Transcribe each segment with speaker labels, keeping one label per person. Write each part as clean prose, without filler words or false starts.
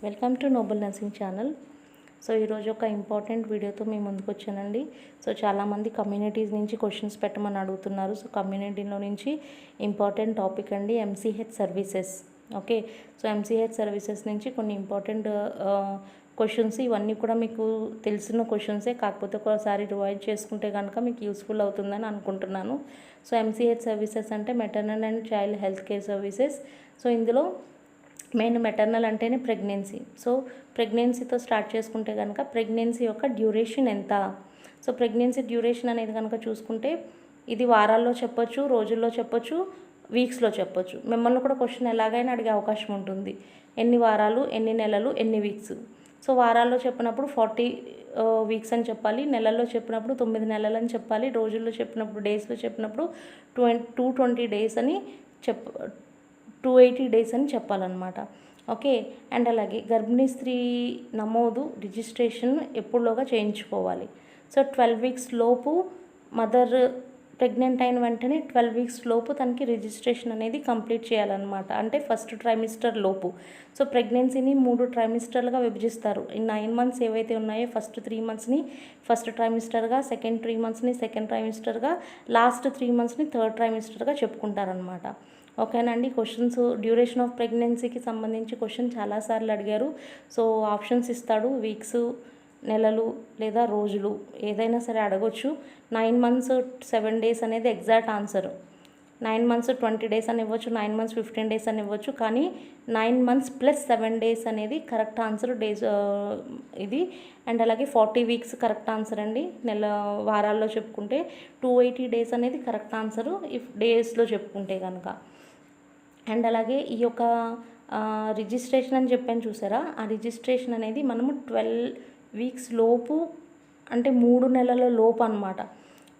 Speaker 1: Welcome to noble nursing channel. So ఈరోజు ఒక important వీడియోతో మేము ముందుకు వచ్చానండి. సో చాలామంది కమ్యూనిటీస్ నుంచి క్వశ్చన్స్ పెట్టమని అడుగుతున్నారు. సో కమ్యూనిటీలో నుంచి ఇంపార్టెంట్ టాపిక్ అండి MCh services. Okay, so MCh services నుంచి కొన్ని ఇంపార్టెంట్ క్వశ్చన్స్, ఇవన్నీ కూడా మీకు తెలిసిన క్వశ్చన్సే, కాకపోతే ఒకసారి రివైజ్ చేసుకుంటే కనుక మీకు యూస్ఫుల్ అవుతుందని అనుకుంటున్నాను. సో ఎంసీహెచ్ సర్వీసెస్ అంటే maternal and child health care services. So ఇందులో మెయిన్ మెటర్నల్ అంటేనే ప్రెగ్నెన్సీ. సో ప్రెగ్నెన్సీతో స్టార్ట్ చేసుకుంటే కనుక ప్రెగ్నెన్సీ యొక్క డ్యూరేషన్ ఎంత. సో ప్రెగ్నెన్సీ డ్యూరేషన్ అనేది కనుక చూసుకుంటే ఇది వారాల్లో చెప్పొచ్చు, రోజుల్లో చెప్పొచ్చు, వీక్స్లో చెప్పొచ్చు. మిమ్మల్ని కూడా క్వశ్చన్ ఎలాగైనా అడిగే అవకాశం ఉంటుంది, ఎన్ని వారాలు, ఎన్ని నెలలు, ఎన్ని వీక్స్. సో వారాల్లో చెప్పినప్పుడు 40 వీక్స్ అని చెప్పాలి, నెలల్లో చెప్పినప్పుడు 9 నెలలు అని చెప్పాలి, రోజుల్లో చెప్పినప్పుడు డేస్లో చెప్పినప్పుడు 220 డేస్ అని 280 డేస్ అని చెప్పాలన్నమాట. ఓకే, అండ్ అలాగే గర్భిణీ స్త్రీ నమోదు రిజిస్ట్రేషన్ ఎప్పుడులోగా చేయించుకోవాలి. సో 12 వీక్స్ లోపు మదర్ ప్రెగ్నెంట్ అయిన వెంటనే 12 వీక్స్ లోపు తనకి రిజిస్ట్రేషన్ అనేది కంప్లీట్ చేయాలన్నమాట. అంటే ఫస్ట్ ట్రైమిస్టర్ లోపు. సో ప్రెగ్నెన్సీని 3 ట్రైమిస్టర్లుగా విభజిస్తారు. ఈ 9 మంత్స్ ఏవైతే ఉన్నాయో ఫస్ట్ 3 మంత్స్ని ఫస్ట్ ట్రైమిస్టర్గా, సెకండ్ 3 మంత్స్ని సెకండ్ ట్రైమిస్టర్గా, లాస్ట్ 3 మంత్స్ని థర్డ్ ట్రైమిస్టర్గా చెప్పుకుంటారనమాట. ఓకేనండి. క్వశ్చన్స్ డ్యూరేషన్ ఆఫ్ ప్రెగ్నెన్సీకి సంబంధించి క్వశ్చన్ చాలాసార్లు అడిగారు. సో ఆప్షన్స్ ఇస్తాడు, వీక్స్, నెలలు లేదా రోజులు ఏదైనా సరే అడగొచ్చు. 9 మంత్స్ 7 డేస్ అనేది ఎగ్జాక్ట్ ఆన్సర్. 9 మంత్స్ 20 డేస్ అని ఇవ్వచ్చు, 9 మంత్స్ 15 డేస్ అని ఇవ్వచ్చు, కానీ 9 మంత్స్ ప్లస్ 7 డేస్ అనేది కరెక్ట్ ఆన్సర్ డేస్ ఇది. అండ్ అలాగే 40 వీక్స్ కరెక్ట్ ఆన్సర్ అండి. వారాల్లో చెప్పుకుంటే 280 డేస్ అనేది కరెక్ట్ ఆన్సరు ఇఫ్ డేస్లో చెప్పుకుంటే కనుక. అండ్ అలాగే ఈ యొక్క రిజిస్ట్రేషన్ అని చెప్పాను చూసారా, ఆ రిజిస్ట్రేషన్ అనేది మనము 12 వీక్స్ లోపు, అంటే 3 నెలల లోపు అనమాట.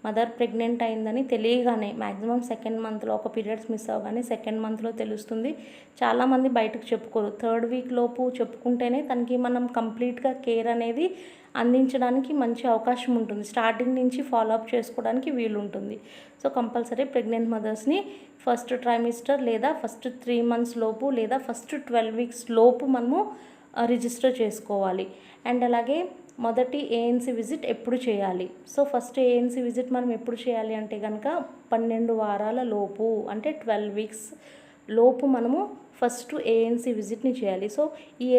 Speaker 1: మదర్ ప్రెగ్నెంట్ అయిందని తెలియగానే మ్యాక్సిమం సెకండ్ మంత్లో, ఒక పీరియడ్స్ మిస్ అవ్వగానే సెకండ్ మంత్లో తెలుస్తుంది. చాలామంది బయటకు చెప్పుకోరు. 3rd వీక్ లోపు చెప్పుకుంటేనే తనకి మనం కంప్లీట్గా కేర్ అనేది అందించడానికి మంచి అవకాశం ఉంటుంది. స్టార్టింగ్ నుంచి ఫాలోఅప్ చేసుకోవడానికి వీలుంటుంది. సో కంపల్సరీ ప్రెగ్నెంట్ మదర్స్ని ఫస్ట్ ట్రైమిస్టర్ లేదా ఫస్ట్ 3 మంత్స్ లోపు లేదా ఫస్ట్ 12 వీక్స్ లోపు మనము రిజిస్టర్ చేసుకోవాలి. అండ్ అలాగే మొదటి ఏఎన్సీ విజిట్ ఎప్పుడు చేయాలి. సో ఫస్ట్ ఏఎన్సీ విజిట్ మనం ఎప్పుడు చేయాలి అంటే కనుక 12 వారాల లోపు, అంటే 12 వీక్స్ లోపు మనము ఫస్ట్ ఏఎన్సీ విజిట్ని చేయాలి. సో ఈ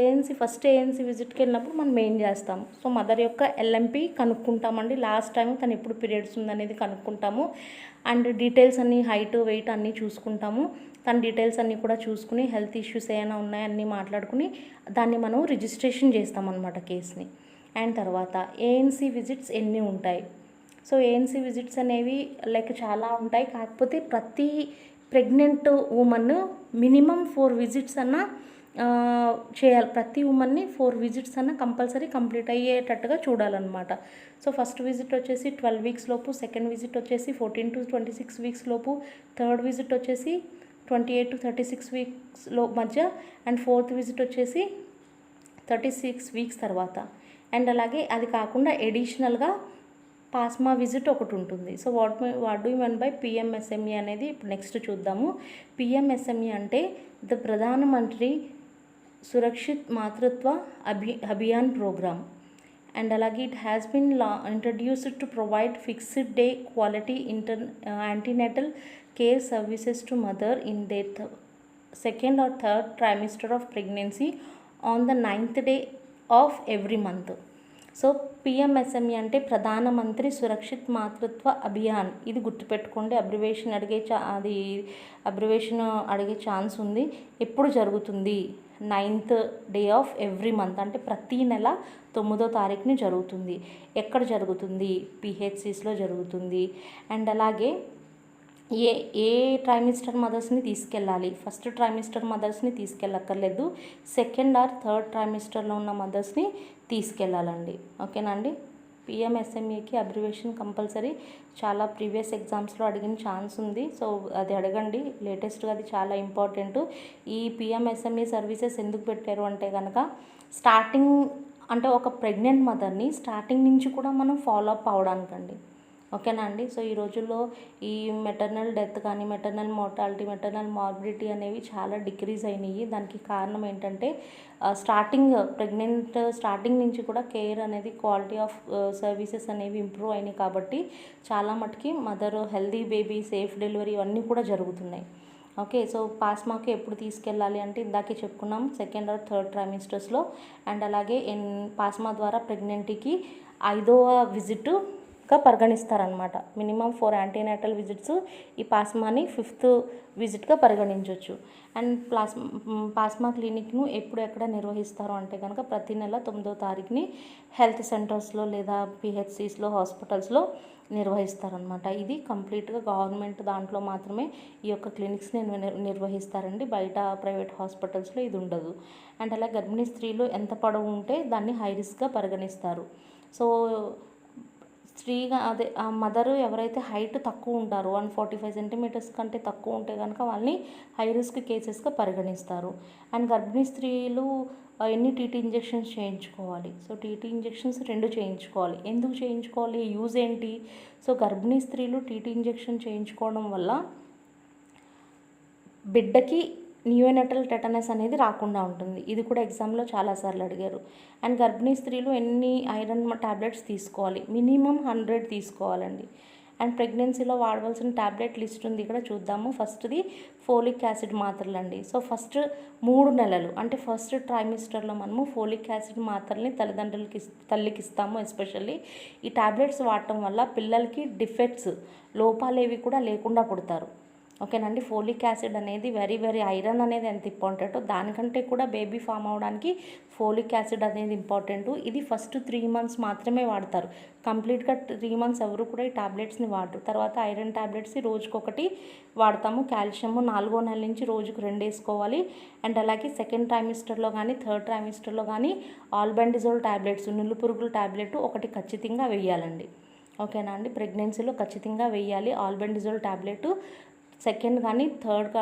Speaker 1: ఫస్ట్ ఏఎన్సీ విజిట్కి వెళ్ళినప్పుడు మనం ఏం చేస్తాం, సో మదర్ యొక్క ఎల్ఎంపి కనుక్కుంటామండి. లాస్ట్ టైం తను ఎప్పుడు పీరియడ్స్ ఉందనేది కనుక్కుంటాము. అండ్ డీటెయిల్స్ అన్నీ, హైట్, వెయిట్ అన్నీ చూసుకుంటాము. తన డీటెయిల్స్ అన్నీ కూడా చూసుకుని హెల్త్ ఇష్యూస్ ఏమైనా ఉన్నాయన్నీ మాట్లాడుకుని దాన్ని మనం రిజిస్ట్రేషన్ చేస్తామన్నమాట కేస్ని. అండ్ తర్వాత ఏఎన్సీ విజిట్స్ ఎన్ని ఉంటాయి. సో ఏఎన్సీ విజిట్స్ అనేవి చాలా ఉంటాయి, కాకపోతే ప్రతి ప్రెగ్నెంట్ ఉమెన్ మినిమం 4 విజిట్స్ అన్న చేయాలి. ప్రతి ఉమెన్ని 4 విజిట్స్ అన్న కంపల్సరీ కంప్లీట్ అయ్యేటట్టుగా చూడాలన్నమాట. సో ఫస్ట్ విజిట్ వచ్చేసి 12 వీక్స్ లోపు, సెకండ్ విజిట్ వచ్చేసి 14 to 26 వీక్స్ లోపు, థర్డ్ విజిట్ వచ్చేసి 28 to 36 వీక్స్ మధ్య, అండ్ ఫోర్త్ విజిట్ వచ్చేసి 36 వీక్స్ తర్వాత. అండ్ అలాగే అది కాకుండా ఎడిషనల్గా పాస్మా విజిట్ ఒకటి ఉంటుంది. So what do you mean by PMSME అనేది ఇప్పుడు నెక్స్ట్ చూద్దాము. పిఎంఎస్ఎంఈ అంటే the Pradhan Mantri Surakshit Matritva Abhiyan program. And అలాగే it has been introduced to provide fixed day quality antenatal care services to mother in their second or third trimester of pregnancy on the 9th day of every month. So PMSME అంటే ప్రధానమంత్రి సురక్షిత్ మాతృత్వ అభియాన్. ఇది గుర్తుపెట్టుకోండి, abbreviation అడిగే chance ఉంది. ఎప్పుడు జరుగుతుంది, 9th day of every month, అంటే ప్రతి నెల 9వ తారీఖుని జరుగుతుంది. ఎక్కడ జరుగుతుంది, పిహెచ్సిస్లో జరుగుతుంది. అండ్ అలాగే ఏ ట్రైమిస్టర్ మదర్స్ని తీసుకెళ్ళాలి, ఫస్ట్ ట్రైమిస్టర్ మదర్స్ని తీసుకెళ్ళక్కర్లేదు, సెకండ్ ఆర్ థర్డ్ ట్రైమిస్టర్లో ఉన్న మదర్స్ని తీసుకెళ్ళాలండి. ఓకేనండి. పిఎంఎస్ఎంఈకి అబ్రివేషన్ కంపల్సరీ చాలా ప్రీవియస్ ఎగ్జామ్స్లో అడిగిన ఛాన్స్ ఉంది. సో అది అడగండి, లేటెస్ట్గా అది చాలా ఇంపార్టెంట్. ఈ పిఎంఎస్ఎంఈ సర్వీసెస్ ఎందుకు పెట్టారు అంటే కనుక స్టార్టింగ్, అంటే ఒక ప్రెగ్నెంట్ మదర్ని స్టార్టింగ్ నుంచి కూడా మనం ఫాలో అప్ అవడానికండి. ఓకేనా అండి. సో ఈ రోజుల్లో ఈ మెటర్నల్ డెత్ కానీ మెటర్నల్ మోర్టాలిటీ మెటర్నల్ మార్బిడిటీ అనేవి చాలా డిక్రీజ్ అయినాయి. దానికి కారణం ఏంటంటే స్టార్టింగ్ నుంచి కూడా కేర్ అనేది క్వాలిటీ ఆఫ్ సర్వీసెస్ అనేవి ఇంప్రూవ్ అయినాయి కాబట్టి చాలా మటుకి mother healthy baby safe delivery ఇవన్నీ కూడా జరుగుతున్నాయి. ఓకే. సో పాస్మాకి ఎప్పుడు తీసుకెళ్ళాలి అంటే ఇందాకే చెప్పుకున్నాం, సెకండ్ ఆర్ థర్డ్ ట్రైమిస్టర్స్లో. అండ్ అలాగే పాస్మా ద్వారా ప్రెగ్నెంట్కి 5వ విజిట్గా పరిగణిస్తారనమాట. మినిమం 4 యాంటీనేటల్ విజిట్స్ ఈ పాస్మాని 5th విజిట్గా పరిగణించవచ్చు. అండ్ పాస్మా క్లినిక్ను ఎక్కడ నిర్వహిస్తారు అంటే కనుక ప్రతి నెల 9వ తారీఖుని హెల్త్ సెంటర్స్లో లేదా పిహెచ్సిస్లో హాస్పిటల్స్లో నిర్వహిస్తారనమాట. ఇది కంప్లీట్గా గవర్నమెంట్ దాంట్లో మాత్రమే ఈ యొక్క క్లినిక్స్ని నిర్వహిస్తారండి. బయట ప్రైవేట్ హాస్పిటల్స్లో ఇది ఉండదు. అండ్ అలా గర్భిణీ స్త్రీలు ఎంత పొడవు ఉంటే దాన్ని హై రిస్క్గా పరిగణిస్తారు. సో స్త్రీగా అదే ఆ మదరు ఎవరైతే హైట్ తక్కువ ఉంటారో 145 సెంటీమీటర్స్ కంటే తక్కువ ఉంటే కనుక వాళ్ళని హై రిస్క్ కేసెస్గా పరిగణిస్తారు. అండ్ గర్భిణీ స్త్రీలు ఎన్ని టీటీ ఇంజెక్షన్స్ చేయించుకోవాలి? సో టీటీ ఇంజెక్షన్స్ 2 చేయించుకోవాలి. ఎందుకు చేయించుకోవాలి? యూజ్ ఏంటి? సో గర్భిణీ స్త్రీలు టీటీ ఇంజెక్షన్ చేయించుకోవడం వల్ల బిడ్డకి నియోనెటల్ టెటనస్ అనేది రాకుండా ఉంటుంది. ఇది కూడా ఎగ్జామ్లో చాలాసార్లు అడిగారు. అండ్ గర్భిణీ స్త్రీలు ఎన్ని ఐరన్ టాబ్లెట్స్ తీసుకోవాలి? మినిమం 100 తీసుకోవాలండి. అండ్ ప్రెగ్నెన్సీలో వాడవలసిన టాబ్లెట్ లిస్ట్ ఉంది, ఇక్కడ చూద్దాము. ఫస్ట్ది ఫోలిక్ యాసిడ్ మాత్రలండి. సో ఫస్ట్ 3 నెలలు అంటే ఫస్ట్ ట్రైమిస్టర్లో మనము ఫోలిక్ యాసిడ్ మాత్రల్ని తల్లికి ఇస్తాము. ఎస్పెషల్లీ ఈ టాబ్లెట్స్ వాడటం వల్ల పిల్లలకి డిఫెక్ట్స్ లోపాలేవి కూడా లేకుండా పుడతారు. ఓకేనండి. ఫోలిక్ యాసిడ్ అనేది వెరీ ఐరన్ అనేది ఎంత ఇంపార్టెంటో దానికంటే కూడా బేబీ ఫామ్ అవడానికి ఫోలిక్ యాసిడ్ అనేది ఇంపార్టెంట్. ఇది ఫస్ట్ 3 మంత్స్ మాత్రమే వాడతారు. కంప్లీట్గా 3 మంత్స్ ఎవరు కూడా ఈ టాబ్లెట్స్ని వాడరు. తర్వాత ఐరన్ టాబ్లెట్స్ రోజుకొకటి వాడతాము. కాల్షియము 4వ నెల నుంచి రోజుకు 2 వేసుకోవాలి. అండ్ అలాగే సెకండ్ ట్రైమిస్టర్లో కానీ థర్డ్ ట్రైమిస్టర్లో కానీ ఆల్బెండిజోల్ టాబ్లెట్స్ నులుపురుగుల టాబ్లెట్ ఒకటి ఖచ్చితంగా వేయాలండి. ఓకేనా అండి. ప్రెగ్నెన్సీలో ఖచ్చితంగా వేయాలి ఆల్బెండిజోల్ టాబ్లెట్. సెకండ్ కానీ థర్డ్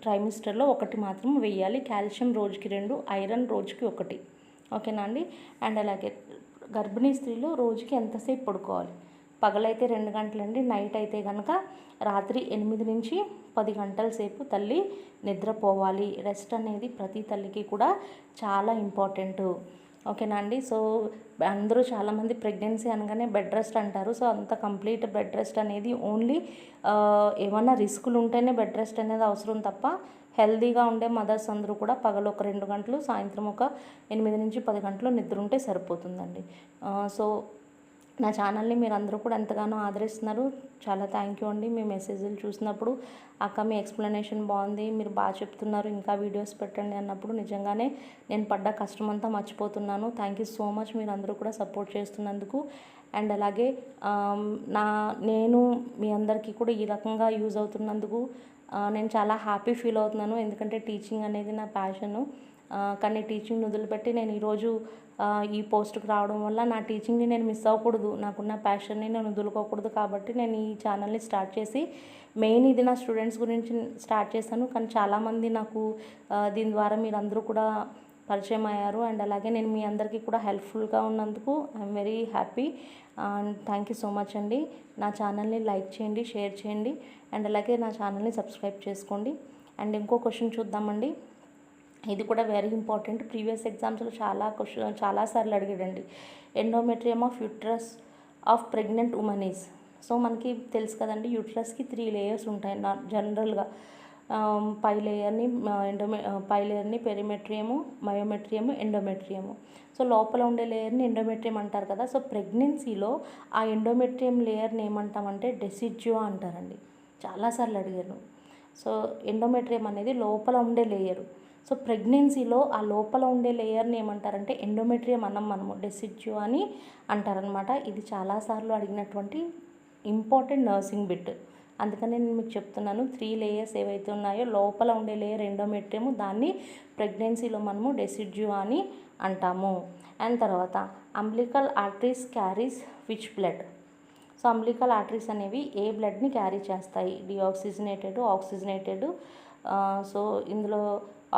Speaker 1: ట్రైమిస్టర్లో ఒకటి మాత్రం వేయాలి. కాల్షియం రోజుకి 2, ఐరన్ రోజుకి 1. ఓకేనా అండి. అండ్ అలాగే గర్భిణీ స్త్రీలు రోజుకి ఎంతసేపు పడుకోవాలి? పగలైతే 2 గంటలండి. నైట్ అయితే కనుక రాత్రి 8 నుంచి 10 గంటల సేపు తల్లి నిద్రపోవాలి. రెస్ట్ అనేది ప్రతి తల్లికి కూడా చాలా ఇంపార్టెంట్. ఓకేనా అండి. సో అందరూ చాలామంది ప్రెగ్నెన్సీ అనగానే బెడ్ రెస్ట్ అంటారు. సో అంత కంప్లీట్ బెడ్ రెస్ట్ అనేది ఓన్లీ ఏమన్నా రిస్కులు ఉంటేనే బెడ్ రెస్ట్ అనేది అవసరం తప్ప హెల్తీగా ఉండే మదర్స్ అందరూ కూడా పగలు ఒక 2 గంటలు, సాయంత్రం ఒక 8 నుంచి 10 గంటలు నిద్ర ఉంటే సరిపోతుందండి. సో నా ఛానల్ని మీరు అందరూ కూడా ఎంతగానో ఆదరిస్తున్నారు. చాలా థ్యాంక్ యూ అండి. మీ మెసేజ్లు చూసినప్పుడు అక్క మీ ఎక్స్ప్లెనేషన్ బాగుంది, మీరు బాగా చెప్తున్నారు, ఇంకా వీడియోస్ పెట్టండి అన్నప్పుడు నిజంగానే నేను పడ్డ కష్టం అంతా మర్చిపోతున్నాను. థ్యాంక్ యూ సో మచ్ మీరు అందరూ కూడా సపోర్ట్ చేస్తున్నందుకు. అండ్ అలాగే నేను మీ అందరికీ కూడా ఈ రకంగా యూజ్ అవుతున్నందుకు నేను చాలా హ్యాపీ ఫీల్ అవుతున్నాను. ఎందుకంటే టీచింగ్ అనేది నా ప్యాషను. కానీ టీచింగ్ వదిలిపెట్టి నేను ఈరోజు ఈ పోస్ట్కి రావడం వల్ల నా టీచింగ్ని నేను మిస్ అవ్వకూడదు, నాకున్న ప్యాషన్ని నేను వదులుకోకూడదు. కాబట్టి నేను ఈ ఛానల్ని స్టార్ట్ చేసి మెయిన్ ఇది నా స్టూడెంట్స్ గురించి స్టార్ట్ చేశాను. కానీ చాలామంది నాకు దీని ద్వారా మీరు అందరూ కూడా పరిచయం అయ్యారు. అండ్ అలాగే నేను మీ అందరికీ కూడా హెల్ప్ఫుల్గా ఉన్నందుకు I'm very happy and thank you so much అండి. నా ఛానల్ని లైక్ చేయండి, షేర్ చేయండి అండ్ అలాగే నా ఛానల్ని సబ్స్క్రైబ్ చేసుకోండి. అండ్ ఇంకో క్వశ్చన్ చూద్దామండి. ఇది కూడా వెరీ ఇంపార్టెంట్. ప్రీవియస్ ఎగ్జామ్స్లో చాలాసార్లు అడిగాడండి. Endometrium of uterus of pregnant women is. So మనకి తెలుసు కదండి, యూట్రస్కి 3 లేయర్స్ ఉంటాయి జనరల్గా. పై లేయర్ని పెరిమెట్రియము, మయోమెట్రియము, ఎండోమెట్రియము. సో లోపల ఉండే లేయర్ని ఎండోమెట్రియం అంటారు కదా. సో ప్రెగ్నెన్సీలో ఆ ఎండోమెట్రియం లేయర్ని ఏమంటామంటే డెసిడ్యువా అంటారండి. చాలాసార్లు అడిగారు. సో ఎండోమెట్రియం అనేది లోపల ఉండే లేయరు. సో ప్రెగ్నెన్సీలో ఆ లోపల ఉండే లేయర్ని ఏమంటారంటే ఎండోమెట్రియం మనము డెసిడ్యువా అని అంటారనమాట. ఇది చాలాసార్లు అడిగినటువంటి ఇంపార్టెంట్ నర్సింగ్ బిట్. అందుకని నేను మీకు చెప్తున్నాను. 3 లేయర్స్ ఏవైతే ఉన్నాయో లోపల ఉండే లేయర్ ఎండోమెట్రియం, దాన్ని ప్రెగ్నెన్సీలో మనము డెసిడ్యువా అని అంటాము. అండ్ తర్వాత umbilical arteries carries which blood. So umbilical arteries అనేవి ఏ బ్లడ్ని క్యారీ చేస్తాయి? Deoxygenated, oxygenated. సో ఇందులో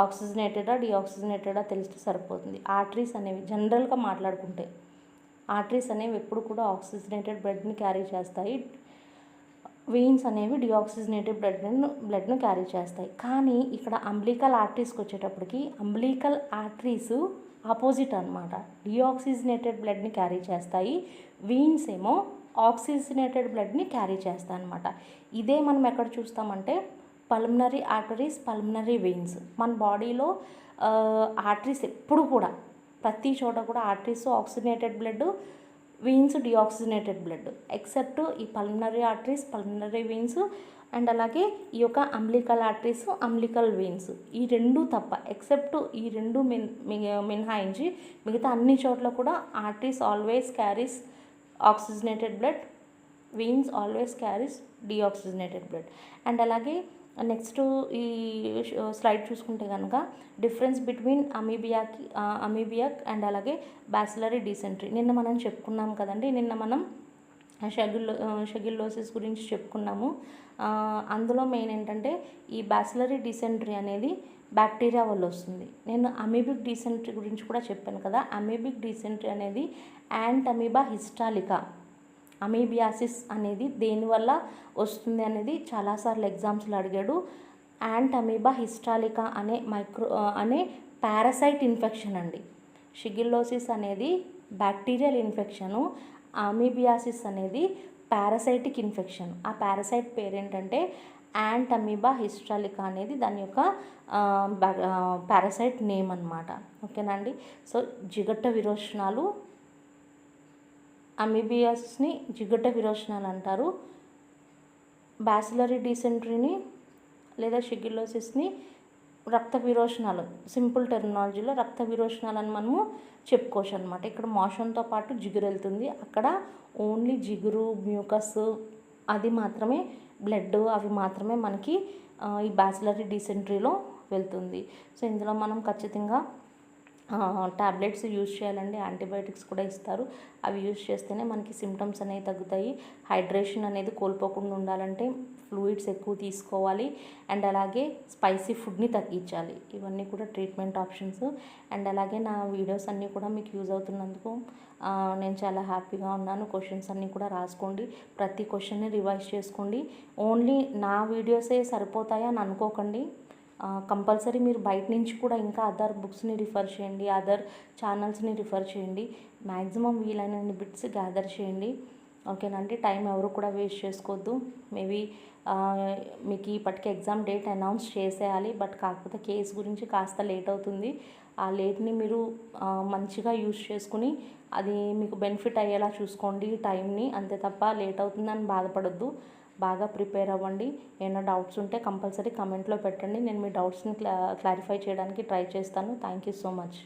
Speaker 1: ఆక్సిజనేటెడా డిఆక్సిజనేటెడా తెలిస్తే సరిపోతుంది. ఆర్టరీస్ అనేవి జనరల్గా మాట్లాడుకుంటే ఆర్టరీస్ అనేవి ఎప్పుడు కూడా ఆక్సిజనేటెడ్ బ్లడ్ని క్యారీ చేస్తాయి, వెయిన్స్ అనేవి డిఆక్సిజనేటెడ్ బ్లడ్ను క్యారీ చేస్తాయి. కానీ ఇక్కడ అంబ్లికల్ ఆర్టరీస్కి వచ్చేటప్పటికి అంబ్లికల్ ఆర్టరీస్ ఆపోజిట్ అనమాట. డిఆక్సిజనేటెడ్ బ్లడ్ని క్యారీ చేస్తాయి, వెయిన్స్ ఏమో ఆక్సిజనేటెడ్ బ్లడ్ని క్యారీ చేస్తాయి అనమాట. ఇదే మనం ఎక్కడ చూస్తామంటే పల్మనరీ ఆర్టరీస్, పల్మనరీ వెయిన్స్. మన బాడీలో ఆర్టరీస్ ఎప్పుడు కూడా ప్రతి చోట కూడా arteries oxygenated blood, veins deoxygenated blood, except ఈ pulmonary arteries, pulmonary veins and అలాగే ఈ యొక్క అంబ్లికల్ ఆర్టరీస్, అంబ్లికల్ వెయిన్స్, ఈ రెండు తప్ప, ఎక్సెప్ట్ ఈ రెండు మినహాయించి మిగతా అన్ని చోట్ల కూడా arteries always carries oxygenated blood, veins always carries deoxygenated blood. And అలాగే నెక్స్ట్ ఈ స్లైడ్ చూసుకుంటే కనుక డిఫరెన్స్ బిట్వీన్ అమీబియాక్ అండ్ అలాగే బ్యాసిలరీ డిసెంట్రీ. నిన్న మనం చెప్పుకున్నాం కదండి, నిన్న మనం షెగిల్లోసిస్ గురించి చెప్పుకున్నాము. అందులో మెయిన్ ఏంటంటే ఈ బ్యాసిలరీ డిసెంట్రీ అనేది బ్యాక్టీరియా వల్ల వస్తుంది. నేను అమీబిక్ డిసెంట్రీ గురించి కూడా చెప్పాను కదా. అమీబిక్ డిసెంట్రీ అనేది యాంట్ అమీబా హిస్టాలికా, అమీబియాసిస్ అనేది దేనివల్ల వస్తుంది అనేది చాలాసార్లు ఎగ్జామ్స్లో అడిగాడు. యాంట్ అమీబా హిస్టాలికా అనే పారాసైట్ ఇన్ఫెక్షన్ అండి. షిగిల్లోసిస్ అనేది బ్యాక్టీరియల్ ఇన్ఫెక్షను, అమీబియాసిస్ అనేది పారాసైటిక్ ఇన్ఫెక్షన్. ఆ పారాసైట్ పేరేంటంటే యాంట్ అమీబా హిస్టాలికా అనేది దాని యొక్క పారాసైట్ నేమ్ అనమాట. ఓకేనా అండి. సో జిగట విరోచనాలు, అమీబియాసిస్ని జిగట విరోచనాలు అంటారు, బ్యాసిలరీ డిసెంట్రీని లేదా షిగిల్లోసిస్ని రక్త విరోచనాలు, సింపుల్ టెర్మినాలజీలో రక్త విరోచనాలు అని మనము చెప్పుకోవచ్చు అనమాట. ఇక్కడ మోషన్తో పాటు జిగురు వెళ్తుంది, అక్కడ ఓన్లీ జిగురు, మ్యూకస్ అది మాత్రమే, బ్లడ్ అవి మాత్రమే మనకి ఈ బ్యాసిలరీ డిసెంట్రీలో వెళ్తుంది. సో ఇందులో మనం ఖచ్చితంగా టాబ్లెట్స్ యూజ్ చేయాలండి, యాంటీబయాటిక్స్ కూడా ఇస్తారు. అవి యూజ్ చేస్తేనే మనకి సిమ్టమ్స్ అనేవి తగ్గుతాయి. హైడ్రేషన్ అనేది కోల్పోకుండా ఉండాలంటే ఫ్లూయిడ్స్ ఎక్కువ తీసుకోవాలి అండ్ అలాగే స్పైసీ ఫుడ్ని తగ్గించాలి. ఇవన్నీ కూడా ట్రీట్మెంట్ ఆప్షన్స్. అండ్ అలాగే నా వీడియోస్ అన్నీ కూడా మీకు యూజ్ అవుతున్నందుకు నేను చాలా హ్యాపీగా ఉన్నాను. క్వశ్చన్స్ అన్నీ కూడా రాసుకోండి, ప్రతి క్వశ్చన్ని రివైజ్ చేసుకోండి. ఓన్లీ నా వీడియోసే సరిపోతాయా అని అనుకోకండి. కంపల్సరీ మీరు బయట నుంచి కూడా ఇంకా అదర్ బుక్స్ని రిఫర్ చేయండి, అదర్ ఛానల్స్ని రిఫర్ చేయండి. మ్యాక్సిమం వీలైనన్ని బిట్స్ గ్యాదర్ చేయండి. ఓకేనండి. టైం ఎవరు కూడా వేస్ట్ చేసుకోవద్దు. మేబీ మీకు ఇప్పటికే ఎగ్జామ్ డేట్ అనౌన్స్ చేసేయాలి, బట్ కాకపోతే కేసు గురించి కాస్త లేట్ అవుతుంది. ఆ లేట్ని మీరు మంచిగా యూజ్ చేసుకుని అది మీకు బెనిఫిట్ అయ్యేలా చూసుకోండి టైంని, అంతే తప్ప లేట్ అవుతుందని బాధపడొద్దు. బాగా ప్రిపేర్ అవ్వండి. ఏమైనా డౌట్స్ ఉంటే కంపల్సరీ కమెంట్లో పెట్టండి, నేను మీ డౌట్స్ని క్లారిఫై చేయడానికి ట్రై చేస్తాను. Thank you so much.